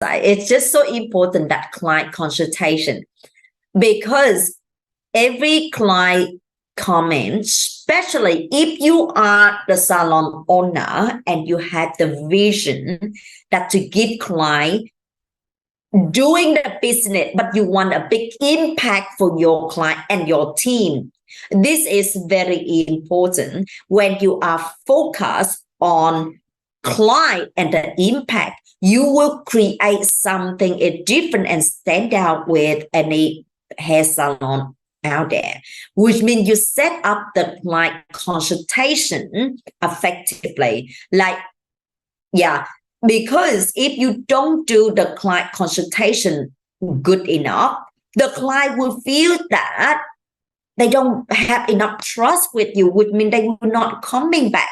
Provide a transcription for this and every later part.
It's just so important, that client consultation, because every client comment, especially if you are the salon owner and you have the vision that to give client doing the business, but you want a big impact for your client and your team. This is very important when you are focused on client and the impact. You will create something different and stand out with any hair salon out there, which means you set up the client consultation effectively. Like, yeah, because if you don't do the client consultation good enough, the client will feel that they don't have enough trust with you, which means they will not coming back,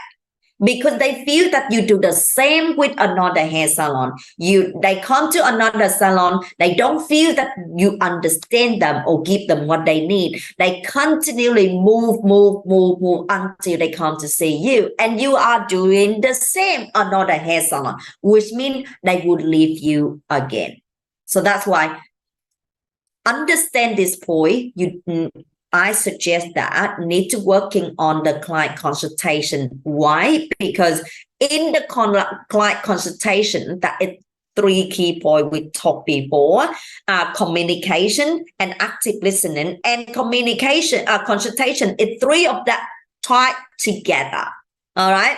because they feel that you do the same with another hair salon. They come to another salon, they don't feel that you understand them or give them what they need. They continually move until they come to see you, and you are doing the same another hair salon, which means they would leave you again. So that's why understand this point. I suggest that need to working on the client consultation. Why? Because in the client consultation, that is 3 key points we talked before: communication and active listening, and communication consultation is 3 of that tied together. All right.